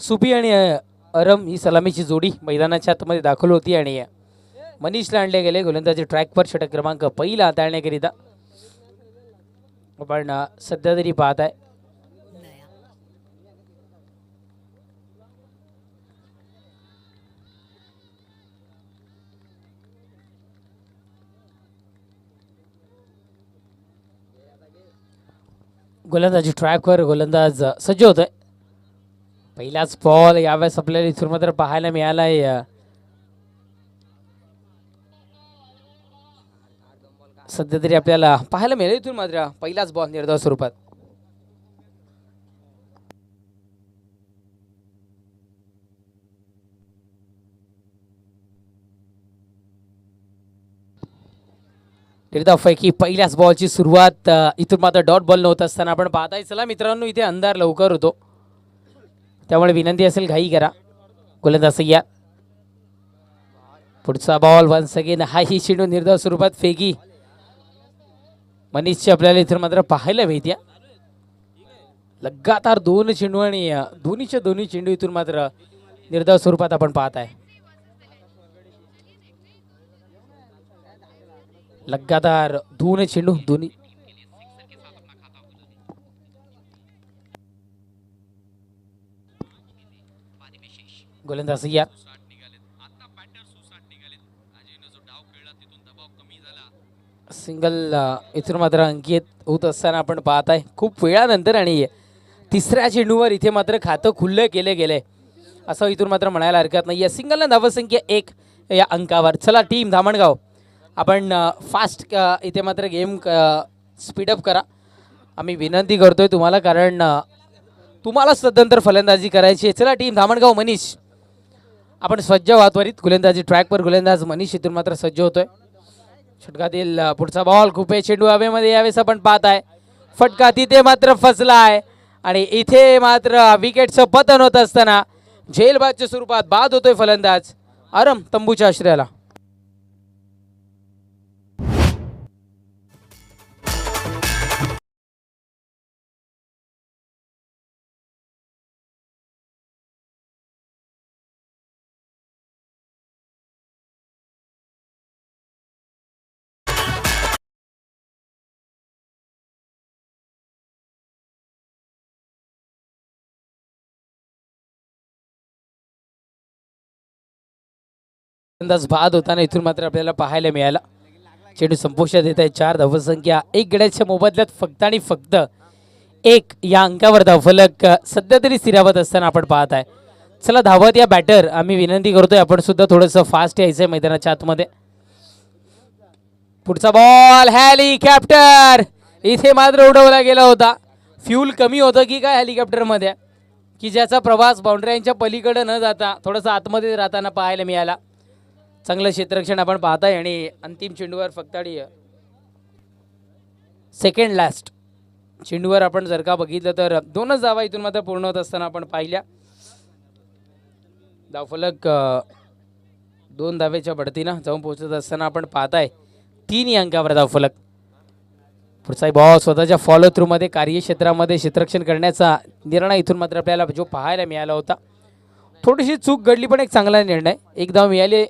Soupy आणि अरम ही सलामीची जोडी मैदानाच्या आतमध्ये दाखल होती आणि मनीषला आणले गेले गोलंदाजी ट्रॅकवर. षटक क्रमांक पहिला हाताळण्याकरिता आपण सध्या तरी पाहत आहे. गोलंदाजी ट्रॅकवर गोलंदाज सज्ज होतोय. पहिलाच बॉल यावेळेस आपल्याला इथून मात्र पाहायला मिळालाय. सध्या तरी आपल्याला पाहायला मिळेल इथून मात्र पहिलाच बॉल निर्धाव स्वरूपात. निर्धावपैकी पहिल्याच बॉलची सुरुवात. इथून मात्र डॉट बॉल नव्हत असताना आपण पाहताय. चला मित्रांनो, इथे अंधार लवकर होतो त्यामुळे विनंती असेल घाई करा. गोलंदाज सय्या. पुढचा बॉल वन्स अगेन हाही चेंडू निर्धाव स्वरूपात फेकी मनीषची आपल्याला इथून मात्र पाहायला मिळते. लगातार दोन चेंडू आणि दोन्ही चेंडू इथून मात्र निर्धाव स्वरूपात आपण पाहत आहे. लगातार दोन चेंडू दोन्ही. गोलंदाज या सिंगल इथून मात्र अंकित होत असताना आपण पाहत आहे खूप वेळानंतर. आणि तिसऱ्या चेंडूवर इथे मात्र खातं खुल्लं केले गेले असं इथून मात्र म्हणायला हरकत नाही. या सिंगलला धावसंख्या 1 या अंकावर. चला टीम धामणगाव, आपण फास्ट इथे मात्र गेम स्पीडअप करा. आम्ही विनंती करतोय तुम्हाला, कारण तुम्हाला स्वतंत्र फलंदाजी करायची आहे. चला टीम धामणगाव मनीष, आपण सज्ज व्हा त्वरित. गोलंदाजी ट्रॅकवर गोलंदाज मनीष इथून मात्र सज्ज होतोय. षटकातील पुढचा बॉल खूप चेंडू हवेमध्ये यावेळेस आपण पाहत आहे. फटका तिथे मात्र फसला आहे आणि इथे मात्र विकेटचं पतन होत असताना झेलबादच्या स्वरूपात बाद होतोय फलंदाज अरम तंबूच्या आश्रयाला. गोलंदाज बाद होताना इथून मात्र आपल्याला पाहायला मिळाला. चेंडू संपुष्टात येत आहे. 4 धावसंख्या 1 गड्याच्या मोबदल्यात फक्त आणि फक्त 1 या अंकावर धावफलक सध्या तरी स्थिरावत असताना आपण पाहत आहे. चला धावत या बॅटर, आम्ही विनंती करतोय आपण सुद्धा थोडंसं फास्ट यायचंय मैदानाच्या आतमध्ये. पुढचा बॉल हेलिकॉप्टर इथे मात्र उडवला गेला होता. फ्यूल कमी होतं की काय हेलिकॉप्टरमध्ये, की ज्याचा प्रवास बाउंड्रीच्या पलीकडे न जाता थोडंसं आतमध्ये राहताना पाहायला मिळाला. चांगलं क्षेत्ररक्षण आपण पाहताय आणि अंतिम चेंडूवर फक्त आणि सेकंड लास्ट चेंडूवर आपण जर का बघितलं तर 2च धावा इथून मात्र पूर्ण होत असताना आपण पाहिल्या. धावफलक 2 धावेच्या बढतीनं जाऊन पोहोचत असताना आपण पाहताय 3 या अंकावर धावफलक. पुढचा बॉल स्वतःच्या फॉलो थ्रू मध्ये कार्यक्षेत्रामध्ये क्षेत्ररक्षण करण्याचा निर्णय इथून मात्र आपल्याला जो पाहायला मिळाला होता. थोडीशी चूक घडली पण एक चांगला निर्णय. 1 धाव मिळाली.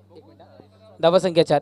धावसंख्या 4.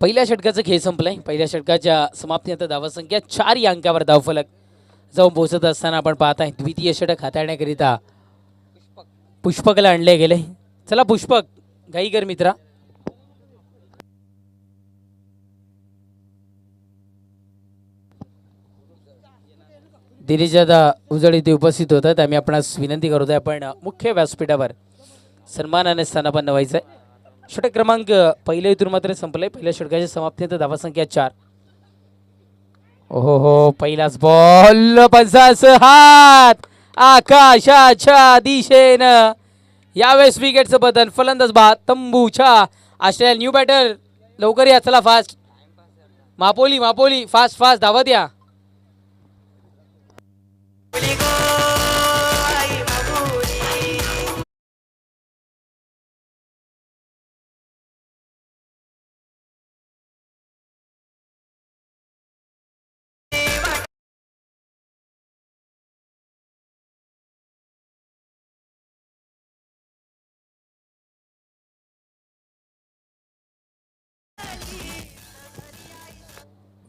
पहिल्या षटकाचा खेळ संपलाय. पहिल्या षटकाच्या समाप्तीनंतर धावसंख्या 4 या अंकावर धावफलक जाऊन पोहोचत असताना आपण पाहताय द्वितीय षटक हाताळण्याकरिता पुष्पकला आणले गेले. चला पुष्पक, घाई कर मित्रा. दिनेशदादा उजळ इथे उपस्थित होतात. आम्ही आपणास विनंती करतोय आपण मुख्य व्यासपीठावर सन्मानाने स्थानापन्न व्हायचंय. षटक क्रमांक पहिल्या इथून मात्र संपलंय. पहिल्या षटकाच्या समाप्तीनंतर धावसंख्या 4. ओहो हो, पहिलाच बॉल 50 हात आकाशाच्या दिशेनं. यावेळेस विकेटचं बदल. फलंदाज बाद तंबूच्या. Australia new batter. लवकर या, चला फास्ट. मापोली मापोली फास्ट फास्ट धावत या.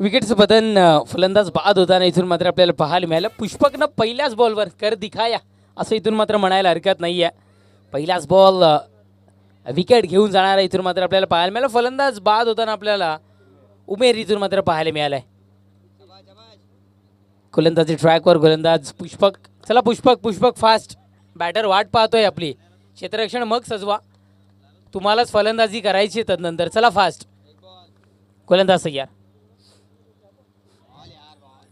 विकेटचं बदन. फलंदाज बाद होताना इथून मात्र आपल्याला पाहायला मिळालं. पुष्पकनं पहिल्याच बॉलवर कर दिखाया असं इथून मात्र म्हणायला हरकत नाही आहे. पहिलाच बॉल विकेट घेऊन जाणारा इथून मात्र आपल्याला पाहायला मिळालं. फलंदाज बाद होताना आपल्याला उमेर इथून मात्र पाहायला मिळालाय. गोलंदाजी ट्रॅकवर गोलंदाज पुष्पक. चला पुष्पक पुष्पक फास्ट. बॅटर वाट पाहतोय आपली. क्षेत्ररक्षण मग सजवा, तुम्हालाच फलंदाजी करायची तदनंतर. चला फास्ट. गोलंदाज सय्यार.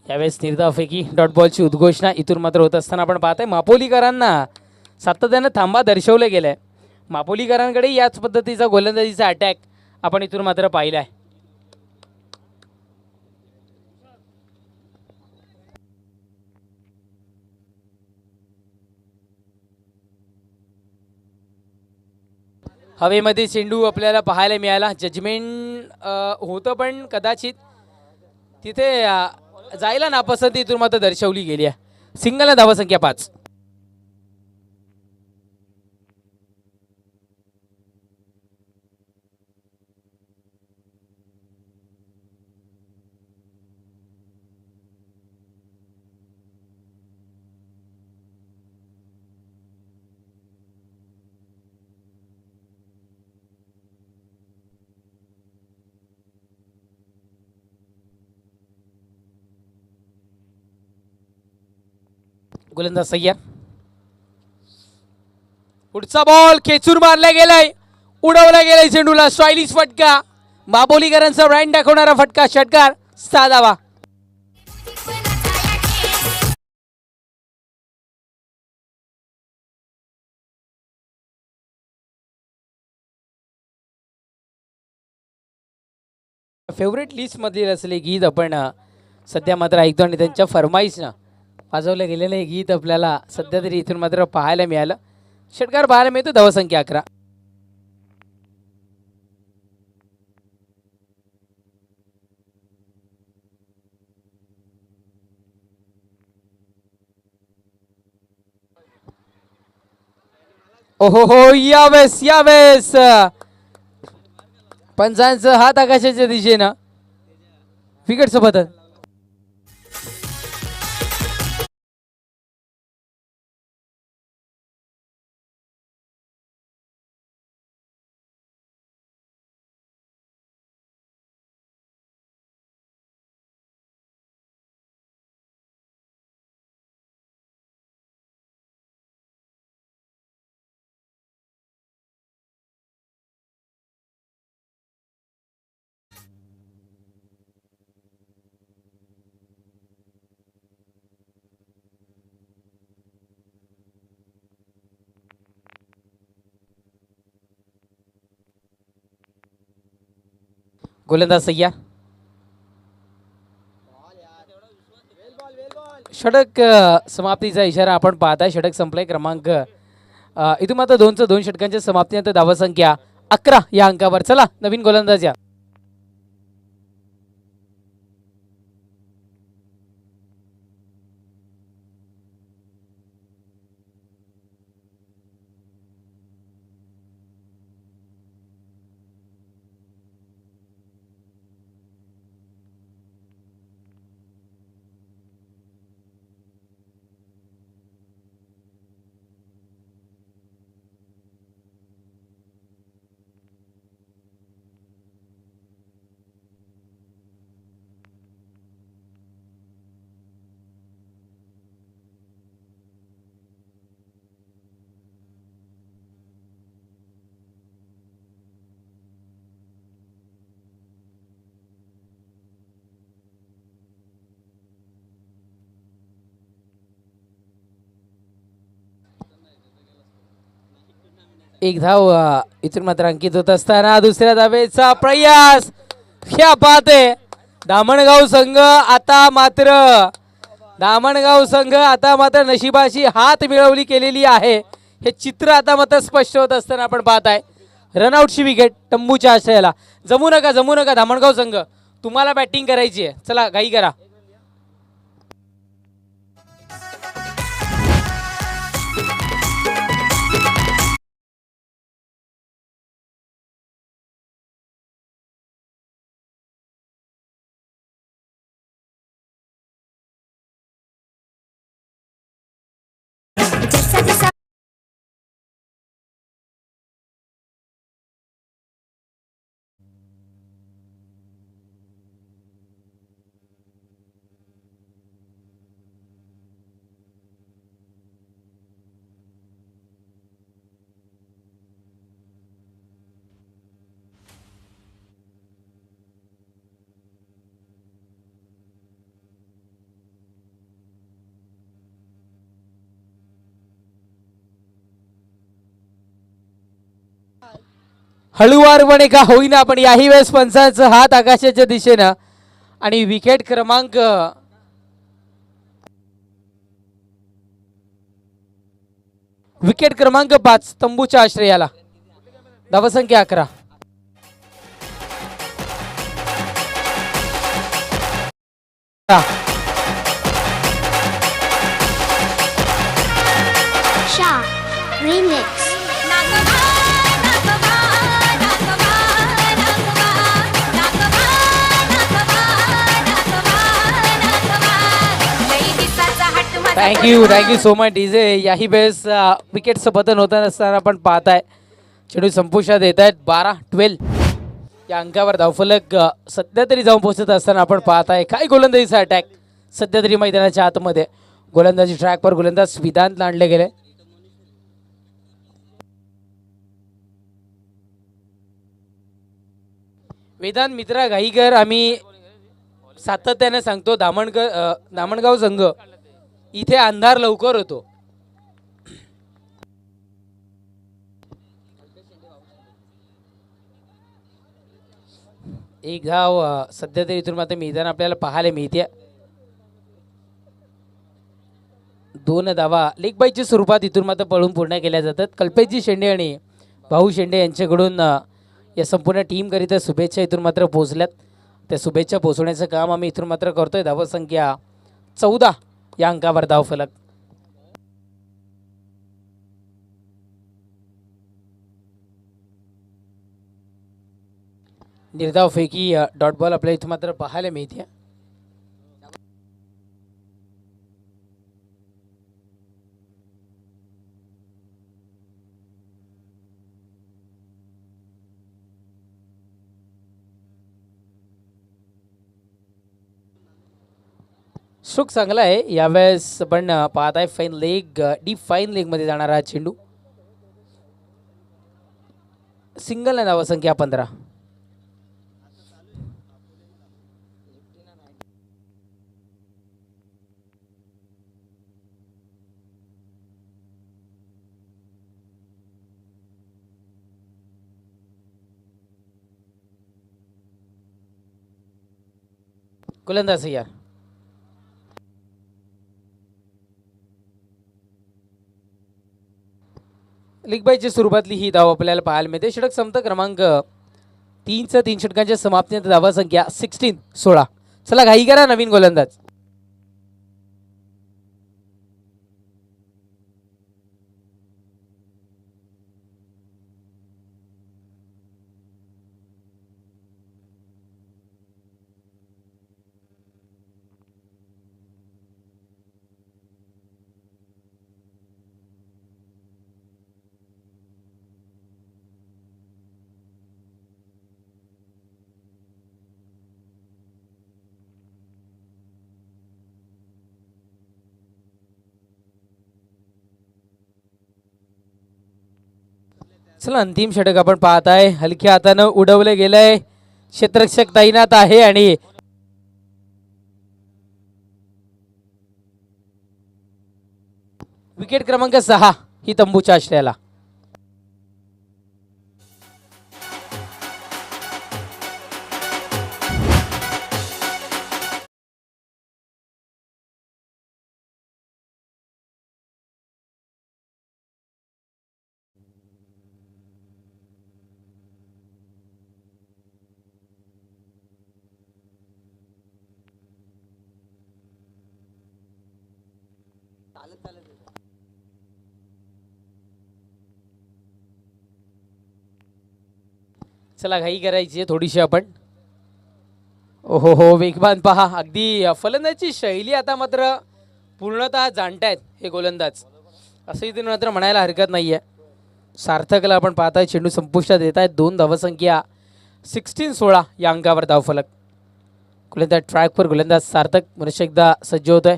यावेळेस निर्धावफेकी डॉट बॉलची उद्घोषणा इथून मात्र होत असताना आपण पाहतोय. मापोलीकरांना सातत्यानं थांबा दर्शवलं गेलंय. मापोलीकरांकडे याच पद्धतीचा गोलंदाजीचा अटॅक आपण इथून मात्र पाहिला आहे. हवेमध्ये चेंडू आपल्याला पाहायला मिळाला. जजमेंट होतं पण कदाचित तिथे जायला नापसंती इथून मात्र दर्शवली गेली आहे. सिंगलला धावसंख्या 5. गोलंदाज सय्यार. पुढचा बॉल खेचून मारला गेलाय. उडवला गेलाय चेंडूला. स्टायलिश फटका. मापोलीकरांचा ब्रँड दाखवणारा फटका. षटकार. 6 धावा. फेवरेट लिस्ट मधील असले गीत आपण सध्या मात्र ऐकतो आणि त्यांच्या फरमाईशनं वाजवलं गेलेलं हे गीत आपल्याला सध्या तरी इथून मात्र पाहायला मिळालं. षटकार पाहायला मिळतो. धावसंख्या 11. ओहो हो, यावेळेस यावेळेस पंचांचं हात आकाशाच्या दिशेनं. विकेटचं बदल. गोलंदाज सय्या. षटक समाप्तीचा इशारा आपण पाहताय. षटक संपलाय. क्रमांक इथून मात्र 2 षटकांच्या समाप्तीनंतर धावसंख्या 11 या अंकावर. चला नवीन गोलंदाज या. एक धाव इथून मात्र अंकित होत असताना दुसऱ्या धावेचा प्रयास. क्या बात आहे. दामणगाव संघ आता मात्र नशिबाची हात मिळवली केलेली आहे. हे चित्र आता मात्र स्पष्ट होत असताना आपण पाहताय. रनआउटची विकेट तंबूच्या आश्रयाला. जमू नका दामणगाव संघ, तुम्हाला बॅटिंग करायची आहे. चला घाई करा. हळूवारपणे का होईना पण याही वेळेस पंचांचा हात आकाशाच्या दिशेनं आणि विकेट क्रमांक 5 तंबूच्या आश्रयाला. धावसंख्या 11. Remix. Thank you so much DJ. याही वेळेस विकेटचं पतन होत असताना आपण पाहताय चेंडू संपुष्टात येत आहेत. 12-12 या अंकावर धावफलक सध्या तरी जाऊन पोहोचत असताना आपण पाहताय. काय गोलंदाजीचा अटॅक सध्या तरी मैदानाच्या आतमध्ये. गोलंदाजी ट्रॅकवर गोलंदाज विधांत आणले गेले. वेदांत मित्रा घाईकर, आम्ही सातत्याने सांगतो दामणगाव संघ इथे अंधार लवकर होतो. एक धाव सध्या तरी इथून मात्र मैदान आपल्याला पाहायला मिळते. 2 धावा लेग बायच्या स्वरूपात इथून मात्र पळून पूर्ण केल्या जातात. कल्पेशजी शेंडे आणि भाऊ शेंडे यांच्याकडून या संपूर्ण टीम करिता शुभेच्छा इथून मात्र पोहोचल्यात. त्या शुभेच्छा पोहोचवण्याचं काम आम्ही इथून मात्र करतोय. धावसंख्या 14 या अंकावर धावफलक. निर्धाव फेकी डॉट बॉल आपल्या इथं मात्र पाहायला मिळते. स्ट्रोक चांगला आहे यावेळेस. आपण पाहत आहे fine leg, deep fine leg मध्ये जाणारा हा चेंडू. सिंगल ने धावसंख्या 15. गोलंदाज यार लीग बायची सुरुवातली ही धाव आपल्याला पाहायला मिळते. षटक समता क्रमांक 3चा 3 षटकांच्या समाप्तीनंतर धावा संख्या 16. चला घाई करा नवीन गोलंदाज. चला अंतिम षटक आपण पाहत आहे. हलक्या हातानं उडवलं गेलंय. क्षेत्ररक्षक तैनात आहे आणि विकेट क्रमांक 6 ही तंबूच्या आश्रयाला. चला घाई करायची आहे थोडीशी आपण. ओहो हो, वेगवान पहा. अगदी फलंदाजी शैली आता मात्र पूर्णतः जाणतायत हे गोलंदाज, असं इथे मात्र म्हणायला हरकत नाहीये. सार्थकला आपण पाहताय चेंडू संपुष्टात येत आहेत. 2 धावसंख्या 16-16 या अंकावर धावफलक. गोलंदाज ट्रॅकवर गोलंदाज सार्थक मनुष्य एकदा सज्ज होतोय.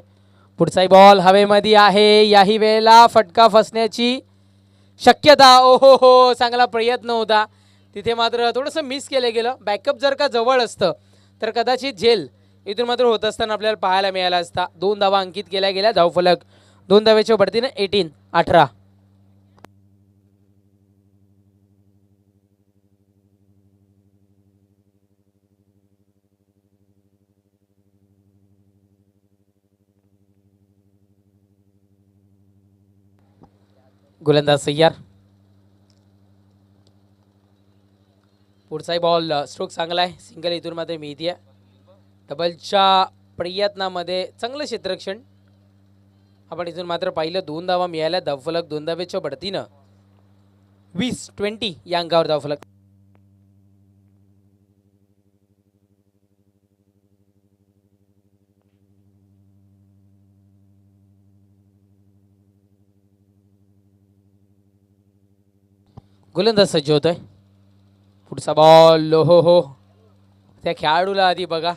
पुढचाही बॉल हवेमध्ये आहे. याही वेळेला फटका फसण्याची शक्यता. ओहो हो, चांगला प्रयत्न होता तिथे, मात्र थोडंसं मिस केलं गेलं. बॅकअप जर का जवळ असतं तर कदाचित झेल इथून मात्र होत असताना आपल्याला पाहायला मिळाला असता. 2 धावा अंकित केल्या गेल्या. धावफलक 2 धावेच्या बढतीने 18-18. गोलंदाज सय्यार. पुढचाही बॉल स्ट्रोक चांगला आहे. सिंगल इथून मात्र मिळते. डबलच्या प्रयत्नामध्ये चांगलं क्षेत्ररक्षण आपण इथून मात्र पाहिलं. 2 धावा मिळाल्या. धावफलक 2 धावेच्या बढतीनं 20-20 या अंकावर धावफलक. गोलंदाज सज्ज होतोय. पुढचा बॉल. हो हो, त्या खेळाडूला आधी बघा.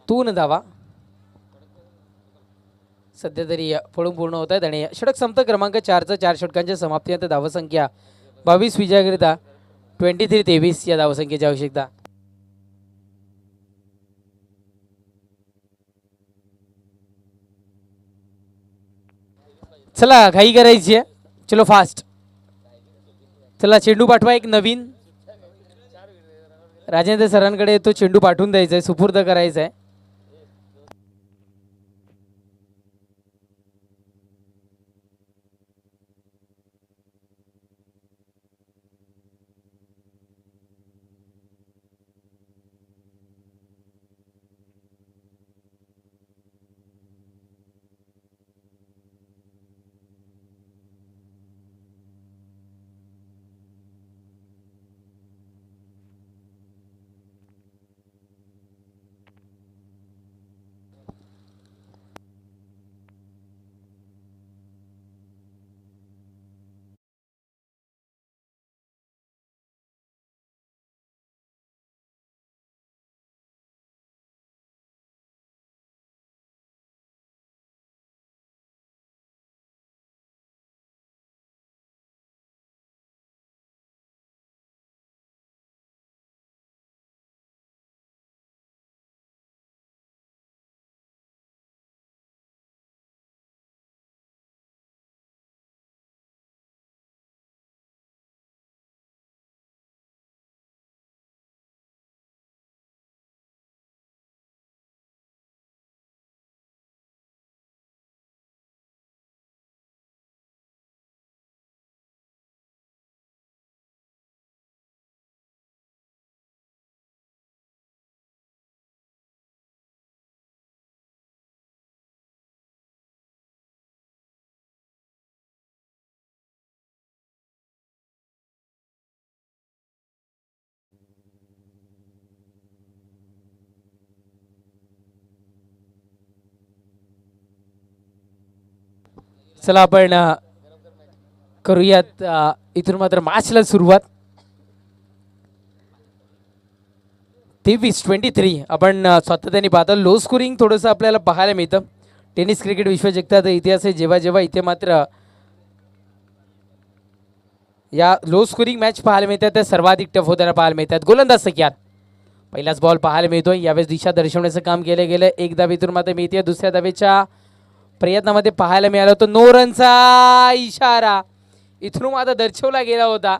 तून धावा सध्या तरी पळून पूर्ण होत आहेत. आणि षटक संपत क्रमांक 4चा 4 षटकांच्या समाप्तीनंतर धावसंख्या 22 विजयाकरिता 23-23 या धावसंख्येची आवश्यकता. चला घाई करायची आहे. चलो फास्ट. चला चेंडू पाठवा. एक नवीन राजेंद्र सरांकडे तो चेंडू पाठवून द्यायचा आहे, सुपूर्द करायचा आहे. चला आपण करूयात इथून मात्र मॅचला सुरुवात. 23-23 आपण सातत्याने पाहतो. लो स्कोरिंग थोडंसं आपल्याला पाहायला मिळतं. टेनिस क्रिकेट विश्वचषकाचा इतिहास आहे. जेव्हा जेव्हा इथे मात्र या लो स्कोरिंग मॅच पाहायला मिळतात त्या सर्वाधिक टफ होताना पाहायला मिळतात. गोलंदाज सय्यार. पहिलाच बॉल पाहायला मिळतोय. यावेळेस दिशा दर्शवण्याचं काम केलं गेलं. एक धावेतून मात्र मिळते. दुसऱ्या धावेच्या प्रयत्नामध्ये पाहायला मिळाला होता नो रनचा इशारा. इथून मात्र दर्शवला गेला होता.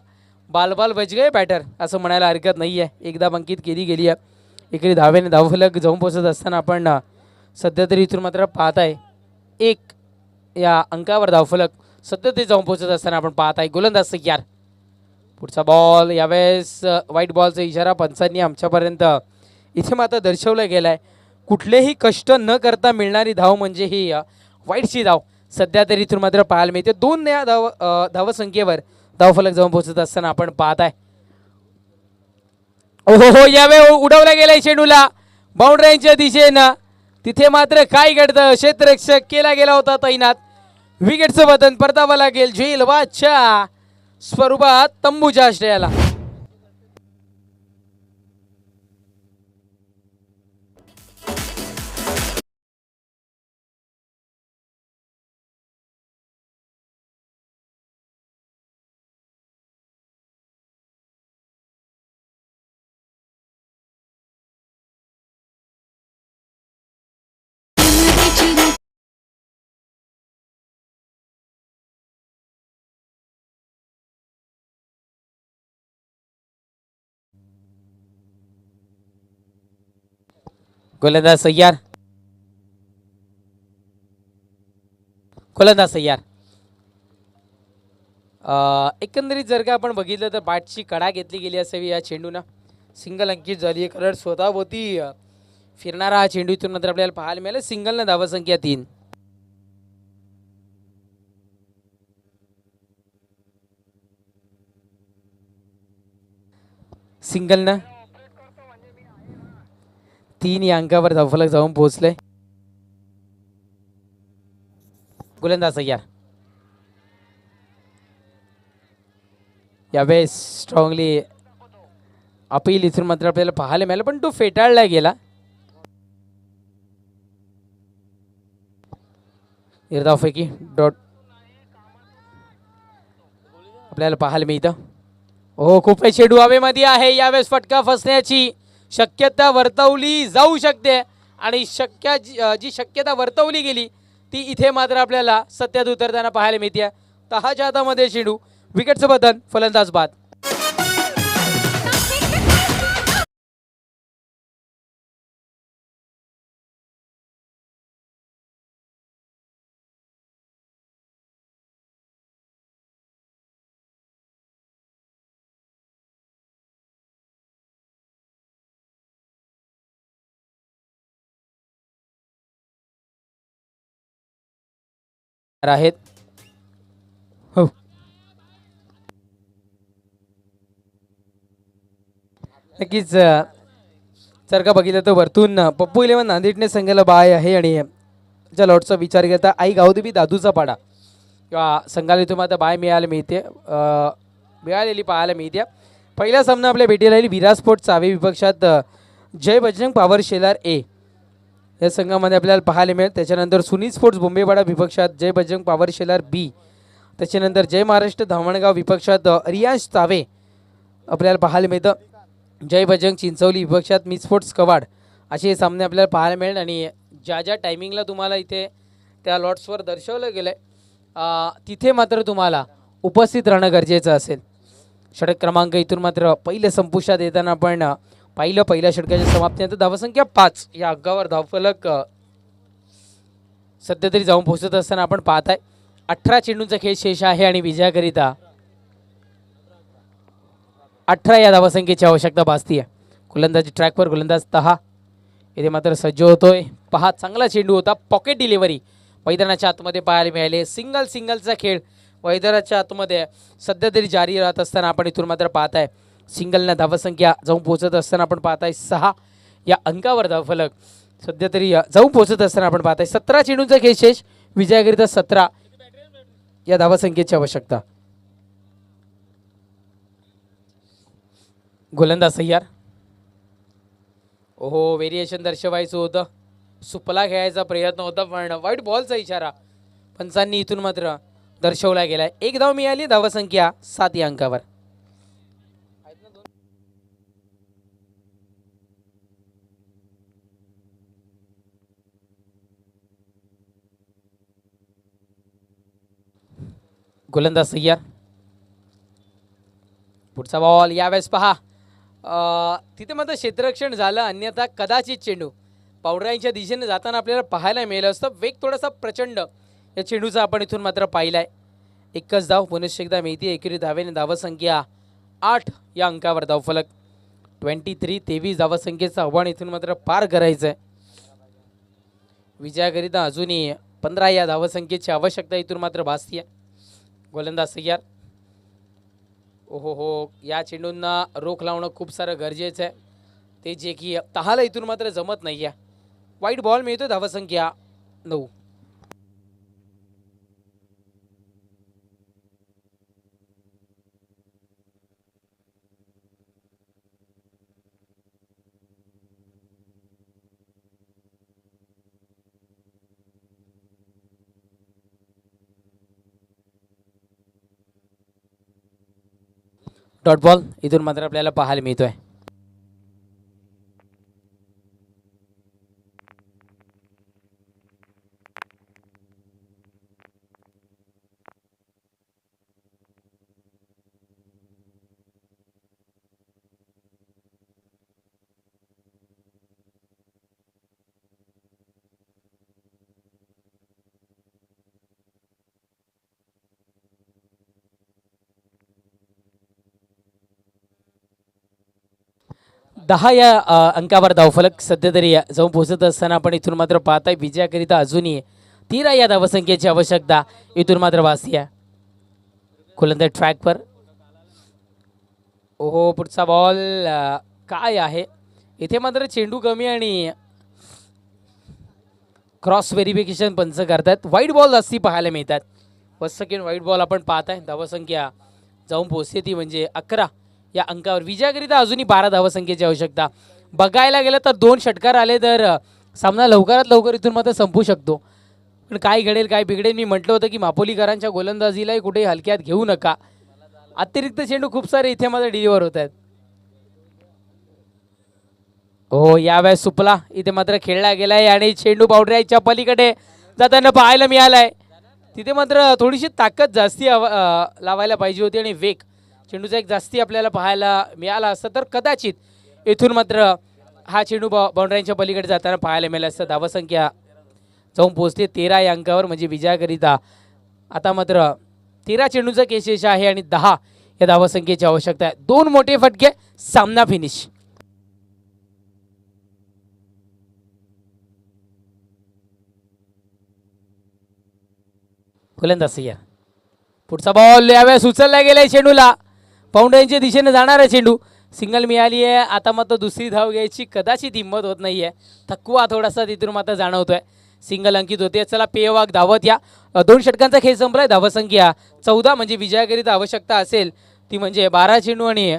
बालबाल बच गए बॅटर असं म्हणायला हरकत नाही आहे. एकदा अंकित केली गेली आहे. इकडे धावेने धावफलक जाऊन पोहोचत असताना आपण सध्या तरी इथून मात्र पाहत आहे एक या अंकावर धावफलक सध्या तरी जाऊन पोहोचत असताना आपण पाहत आहे गोलंदाज तयार. पुढचा बॉल यावेळेस वाईट बॉलचा इशारा पंचांनी आमच्यापर्यंत इथे मात्र दर्शवला गेला आहे. कुठलेही कष्ट न करता मिळणारी धाव म्हणजे ही वाईटची धाव सध्या तरी इथून मात्र पाहायला मिळते. 2 या धावसंख्येवर धावफलक जाऊन पोहोचत असताना आपण पाहत आहे. ओहो यावेळी उडवला गेलाय चेंडूला बाउंड्रीच्या दिशेनं. तिथे मात्र काय घडतं क्षेत्ररक्षक केला गेला होता तैनात. विकेटचं बटन परतावं लागेल झेलवाच्या स्वरूपात तंबूच्या आश्रयाला. गोलंदाज तयार. गोलंदाज तयार. एकंदरीत जर का आपण बघितलं तर बॅटची कडा घेतली गेली असावी या चेंडूनं. सिंगल अंकित झाली. कारण स्वतःभोवती फिरणारा हा चेंडू इथून नंतर आपल्याला पाहायला मिळाला. सिंगलनं धावसंख्या 3. सिंगलनं 3 या अंकावर धावफलक जाऊन पोहोचले. गोलंदाज तयार. यावेळेस स्ट्रॉंगली अपील इथून मात्र आपल्याला पाहायला मिळालं पण तो फेटाळला गेला. इरधावफैकी डॉट आपल्याला पाहायला मिळतं. हो खूप चेंडू हवेमध्ये आहे. यावेळेस फटका फसण्याची शक्यता वर्तवली जाऊ शकते आणि जी शक्यता वर्तवली गेली ती इथे मात्र आपल्याला सत्यात उतरताना पाहायला मिळते. 10च्या हातामध्ये चेंडू. विकेटचं बटन फलंदाज बाद. आहेत हो नक्कीच. जर का बघितलं तर वरतून पप्पू 11 नांदेडने संघाला बाय आहे आणि ज्या लॉटचा विचार करता आई गावदेवी दादूचा पाडा किंवा संघाला इथून मात्र बाय मिळालेली पाहायला मिळते. पहिला सामना आपल्या भेटीला येईल विराज स्पोर्ट्स चावे विपक्षात जय बजरंग पॉवर शेलार ए या संघामध्ये आपल्याला पाहायला मिळेल. त्याच्यानंतर सुनील स्पोर्ट्स बोंबेवाडा विपक्षात जय बजरंग पॉवर शेलार बी. त्याच्यानंतर जय महाराष्ट्र धामणगाव विपक्षात रियांश चावे आपल्याला पाहायला मिळतं. जय बजरंग चिंचवली विपक्षात मी स्पोर्ट्स कवाड असे हे सामने आपल्याला पाहायला मिळेल. आणि ज्या टायमिंगला तुम्हाला इथे त्या लॉट्सवर दर्शवलं गेलं आहे तिथे मात्र तुम्हाला उपस्थित राहणं गरजेचं असेल. षटक क्रमांक इथून मात्र पहिले संपुष्टात येताना आपण पहिल्या षटकाच्या समाप्तीनंतर धावसंख्या 5 या अंकावर धावफलक सध्या तरी जाऊन पोहोचत असताना आपण पाहत आहे. 18 चेंडूंचा खेळ शेष आहे आणि विजयाकरिता 18 या धावसंख्येची आवश्यकता भासती आहे. गोलंदाजी ट्रॅकवर गोलंदाज तहा इथे मात्र सज्ज होतोय. पहा चांगला चेंडू होता. पॉकेट डिलिव्हरी मैदानाच्या आतमध्ये पाहायला मिळाले. सिंगलचा खेळ मैदानाच्या आतमध्ये सध्या तरी जारी राहत असताना आपण इथून मात्र पाहत आहे. सिंगलनं धावसंख्या जाऊन पोहोचत असताना आपण पाहत आहे 6 या अंकावर धावफलक सध्या तरी जाऊन पोहोचत असताना आपण पाहत आहे. 17 चेंडूंचा खेळ शेष विजयाकरिता 17 या धावसंख्येची आवश्यकता. गोलंदाज तयार. ओहो व्हेरिएशन दर्शवायचं होतं. सुपला खेळायचा प्रयत्न होता पण वाईट बॉलचा इशारा पंचांनी इथून मात्र दर्शवला गेलाय. 1 धाव मिळाली. धावसंख्या 7 या अंकावर. गोलंदाज सय्यार. पुढचा बॉल यावेळेस पहा तिथे मात्र क्षेत्ररक्षण झालं, अन्यथा कदाचित चेंडू पावडरांच्या दिशेने जाताना आपल्याला पाहायला मिळालं असतं. वेग थोडासा प्रचंड या चेंडूचा आपण इथून मात्र पाहिलाय. एकच धाव पुनश्च एकदा मिळते एकेरी धावेने धावसंख्या 8 या अंकावर धावफलक 23 धावसंख्येचं आव्हान इथून मात्र पार करायचं आहे. विजयाकरिता अजूनही 15 या धावसंख्येची आवश्यकता इथून मात्र भासतीये. गोलंदाज सय्यार. हो या चेंडूंना रोख लावणं खूप सारं गरजेचं आहे, ते जे की तहाला इथून मात्र जमत नाही आहे. वाईट बॉल मिळतो, धावसंख्या 9. डॉट बॉल इथून मात्र आपल्याला पाहायला मिळतोय. दहा या अंकावर धावफलक सध्या तरी जाऊन पोहोचत असताना आपण इथून मात्र पाहताय विजयाकरिता अजूनही 13 या धावसंख्येची आवश्यकता इथून मात्र भासती आहे. गोलंदाज ट्रॅकवर. ओहो पुढचा बॉल काय आहे इथे मात्र चेंडू कमी आणि क्रॉस व्हेरिफिकेशन पंच करतात. वाईट बॉल जास्ती पाहायला मिळतात. फर्स्ट सेकंड वाईट बॉल आपण पाहताय. धावसंख्या जाऊन पोहोचते ती म्हणजे 11 या अंकावर. विजयाकरिता अजूनही 12 धावसंख्येची आवश्यकता. बघायला गेलं तर 2 षटकार आले तर सामना लवकरात लवकर इथून मात्र संपू शकतो. पण काय घडेल काय बिघडेल. मी म्हटलं होतं की मापोलीकरांच्या गोलंदाजीलाही कुठेही हलक्यात घेऊ नका. अतिरिक्त चेंडू खूप सारे इथे मात्र डिलिव्हर होत आहेत. हो यावेळेस सुपला इथे मात्र खेळला गेलाय आणि चेंडू बाउंड्रीच्या पलीकडे जाताना पाहायला मिळालाय. तिथे मात्र थोडीशी ताकद जास्ती लावायला पाहिजे होती आणि वेग चेंडूचा एक जास्ती आपल्याला पाहायला मिळाला असतं तर कदाचित इथून मात्र हा चेंडू बाउंड्रीच्या पलीकडे जाताना पाहायला मिळाला असतं. धावसंख्या जाऊन पोहोचते 13 या अंकावर म्हणजे विजयाकरिता आता मात्र 13 चेंडूचा केसेस आहे आणि 10 या धावसंख्येची आवश्यकता आहे. 2 मोठे फटके, सामना फिनिश. गोलंदाज सय्यार. पुढचा बॉल यावेळेस उचलला गेलाय चेंडूला. बाउंड्रीच्या दिशेने जाणारा चेंडू. सिंगल मिळाली आहे. आता मात्र दुसरी धाव घ्यायची कदाचित हिंमत होत नाहीये. थकवा थोडासा तिथून मात्र जाणवतोय. सिंगल अंकित होते. चला पेयवाग धावत या. 2 षटकांचा खेळ संपलाय. धावसंख्या 14 म्हणजे विजयाकरिता आवश्यकता असेल ती म्हणजे 12 चेंडू आणि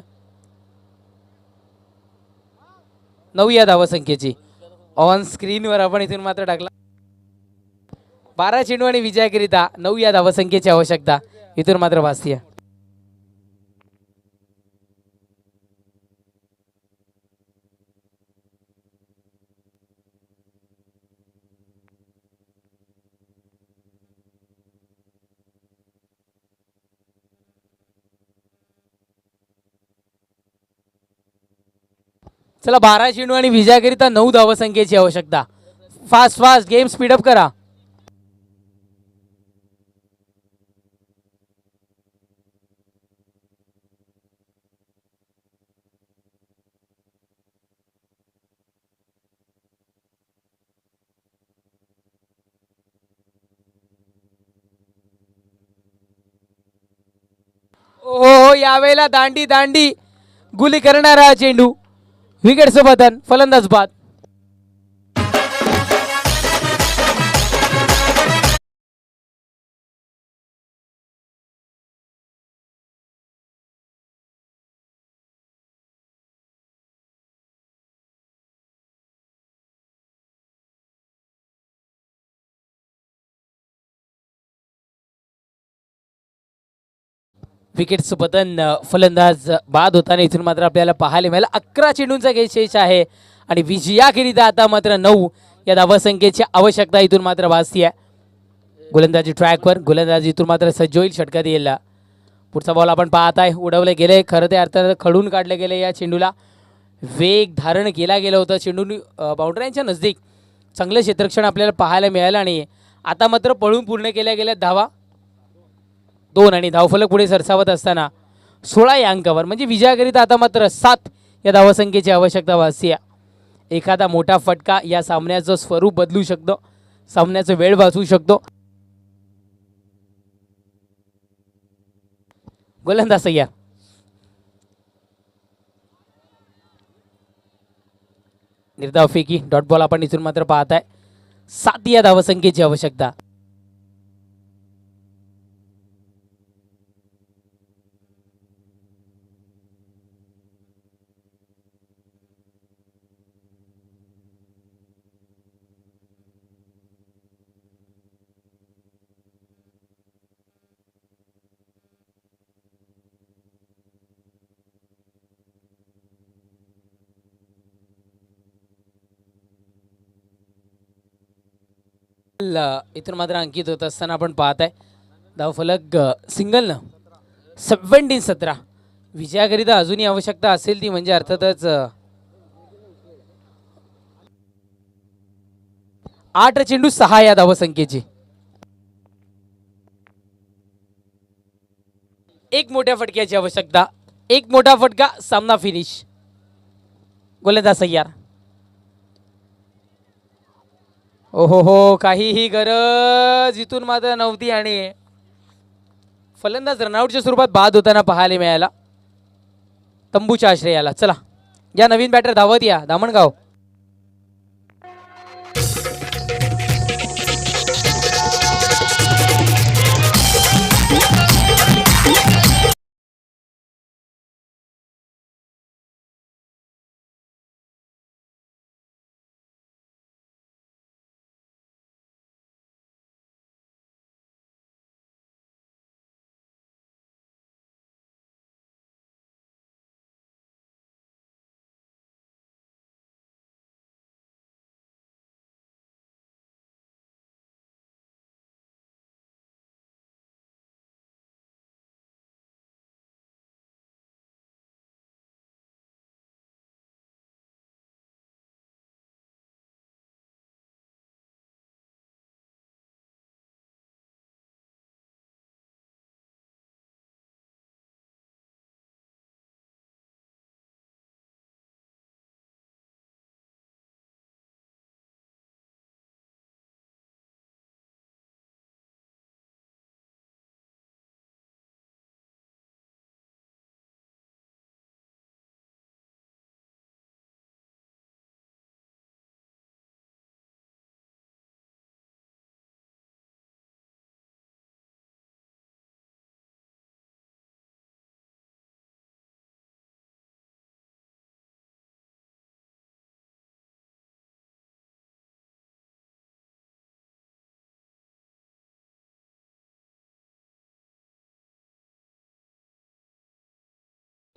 9 या धावसंख्येची. ऑन स्क्रीनवर आपण इथून मात्र टाकला 12 चेंडू आणि विजयाकरिता 9 या धावसंख्येची आवश्यकता इथून मात्र भासतीये. चला 12 चेंडू आणि विजयाकरिता 9 धावसंख्येची आवश्यकता. फास्ट गेम स्पीडअप करा. ओ यावेळेला दांडी गुली करणारा चेंडू. विकेटचं बदन, फलंदाज बाद. विकेटचं पतन, फलंदाज बाद होताना इथून मात्र आपल्याला पाहायला मिळालं. 11 चेंडूंचा खेळ शेष आहे आणि विजयाकरिता आता मात्र 9 या धावसंख्येची आवश्यकता इथून मात्र भासती आहे. गोलंदाजी ट्रॅकवर, गोलंदाजीतून मात्र सज्ज होईल, षटकार येईल. पुढचा बॉल आपण पाहत आहे, उडवले गेले, खरं ते अर्थात खडून काढले गेले. या चेंडूला वेग धारण केला गेलं होतं. चेंडू बाउंड्र्यांच्या नजदीक चांगलं क्षेत्ररक्षण आपल्याला पाहायला मिळालं आणि आता मात्र पळून पूर्ण केल्या गेल्या धावा 2 आणि धावफलक पुढे सरसावत असताना 16 या अंकावर, म्हणजे विजयाकरिता आता मात्र 7 या धावसंख्येची आवश्यकता भासते. एखादा मोठा फटका या सामन्याचं स्वरूप बदलू शकतो, सामन्याचा वेळ वाचवू शकतो. गोलंदाज तयार. निर्धाव फेकी डॉट बॉल आपण इथून मात्र पाहत आहे. 7 या धावसंख्येची आवश्यकता. इथून मात्र अंकित होत असताना आपण पाहत आहे धावफलक सिंगलनं 17-17. विजयाकरिता अजूनही आवश्यकता असेल ती म्हणजे अर्थातच 8 चेंडू 6 या धावसंख्येची. एक मोठ्या फटक्याची आवश्यकता, एक मोठा फटका, सामना फिनिश. गोलंदाज तयार. ओहो हो, काहीही गरज इथून मात्र नव्हती आणि फलंदाज रनआउटच्या स्वरूपात बाद होताना पाहायला मिळाला तंबूच्या आश्रयाला. चला या नवीन बॅटर धावत या दामणगाव.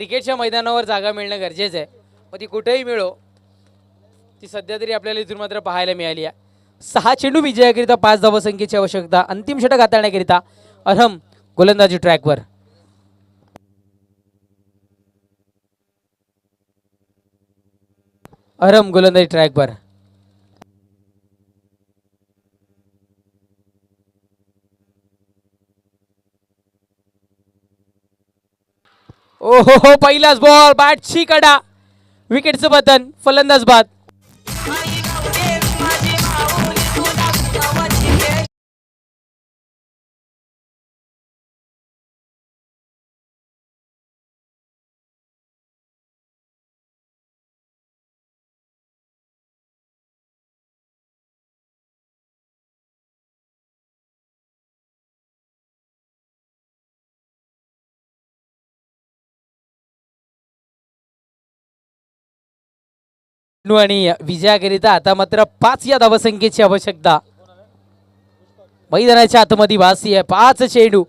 क्रिकेटच्या मैदानावर जागा मिळणं गरजेचं आहे, मग ती कुठेही मिळो, ती सध्या तरी आपल्याला इथून मात्र पाहायला मिळाली आहे. 6 चेंडू विजयाकरिता 5 धावसंख्येची आवश्यकता. अंतिम षटक हाताळण्याकरिता अरहम गोलंदाजी ट्रॅकवर. अरहम गोलंदाजी ट्रॅकवर. ओहो हो, पहिलाच बॉल, बॅटची कडा, विकेटचं पतन, फलंदाज बाद. आणि विजयाकरिता आता मात्र 5 या धावसंख्येची आवश्यकता. मैदानाच्या आतमध्ये भासी आहे 5 चेंडू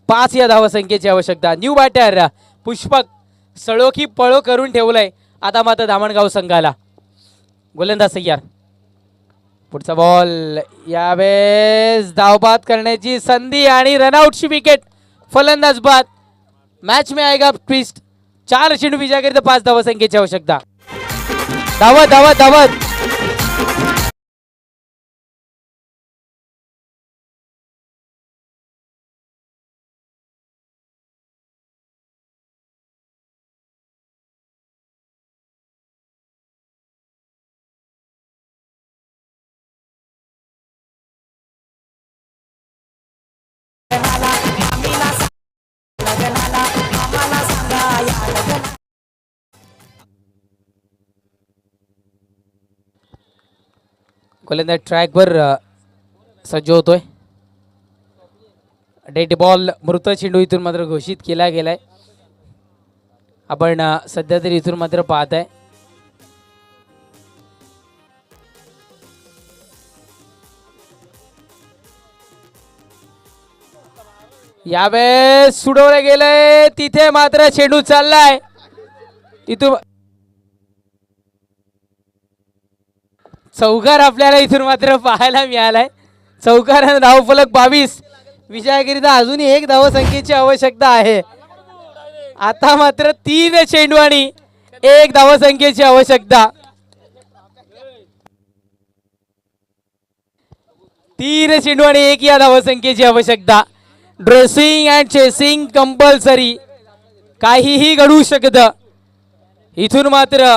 5 या धावसंख्येची आवश्यकता. न्यू बॅटर पुष्पक सळोखी पळो करून ठेवलाय आता मात्र दामणगाव संघाला. गोलंदाज तयार. पुढचा बॉल, यावेळेस धावबाद करण्याची संधी आणि रनआउटची विकेट. फलंदाज बाद. मॅच में आएगा ट्विस्ट. 4 चेंडू विजयाकरिता 5 धावसंख्येची आवश्यकता. धावत धावत धावत गोलंदाज ट्रॅकवर सज्ज होतोय. डेड बॉल, मृत चेंडू इथून मात्र घोषित केला गेलाय. आपण सध्या तरी इथून मात्र पाहत आहे. यावेळेस सुडवले गेलंय, तिथे मात्र चेंडू चाललाय. इथून चौकार आपल्याला इथून मात्र पाहायला मिळालाय. चौकार, धावफलक 22. विजयाकरिता अजूनही 1 धावसंख्येची आवश्यकता आहे. आता मात्र 3 चेंडू आणि 1 धावसंख्येची आवश्यकता. 3 चेंडू आणि 1 या धावसंख्येची आवश्यकता. Dressing and chasing compulsory. काहीही घडू शकतं इथून मात्र.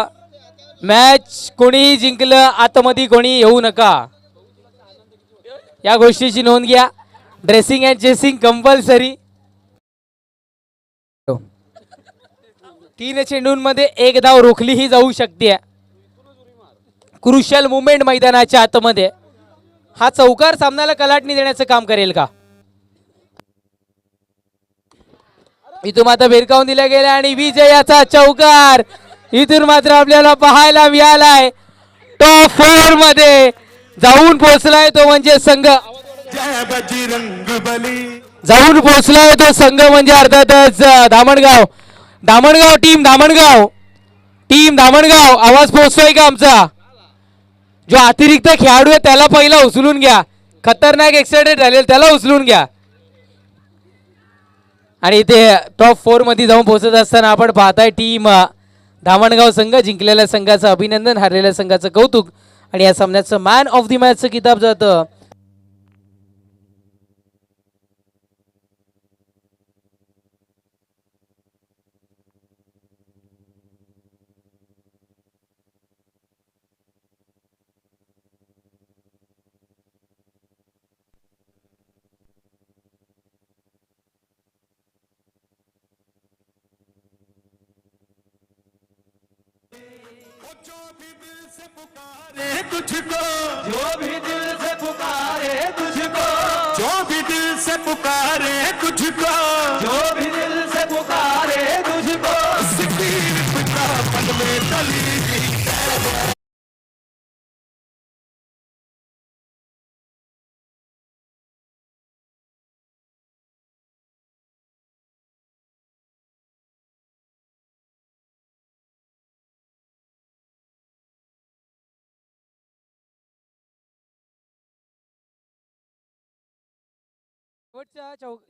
मॅच कोणीही जिंकलं, आतमध्ये कोणी येऊ नका, या गोष्टीची नोंद घ्या. Dressing and chasing compulsory. 3 चेंडूंमध्ये 1 धाव रोखलीही जाऊ शकते. क्रुशियल मुवमेंट मैदानाच्या आतमध्ये. हा चौकार सामन्याला कलाटणी देण्याचं काम करेल का? इथून मात्र भिरकावून दिला गेला आणि विजयाचा चौकार इथून मात्र आपल्याला पाहायला मिळालाय. टॉप 4 मध्ये जाऊन पोहोचलाय तो म्हणजे संघ. जाऊन पोहोचलाय तो संघ म्हणजे अर्थातच धामणगाव. Dhamangaon team, Dhamangaon team, Dhamangaon. आवाज पोहोचतोय का आमचा? जो अतिरिक्त खेळाडू आहे त्याला पहिला उचलून घ्या. खतरनाक एक्साइटेड झालेला त्याला उचलून घ्या. आणि इथे टॉप 4 मध्ये जाऊन पोहोचत असताना आपण पाहताय टीम धामणगाव संघ. जिंकलेल्या संघाचं अभिनंदन, हारलेल्या संघाचं कौतुक. आणि या सामन्याचं मॅन ऑफ द मॅचचं किताब जातं तुझको, जो भी दिल से पुकारे तुझको, जो भी दिल से पुकारे तुझको, जो भी दिल से पुकारे तुझको, पद में तली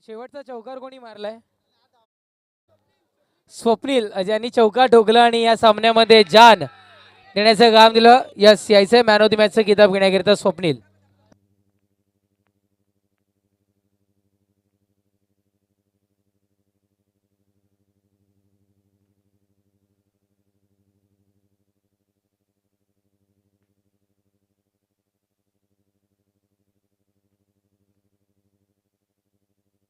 शेवटचा चौकार कोणी मारलाय? स्वप्नील, ज्यांनी चौकार ठोकला आणि या सामन्यामध्ये जान देण्याचं काम दिलं. यस, यायचंय मॅन ऑफ द मॅचचं किताब घेण्याकरिता स्वप्नील.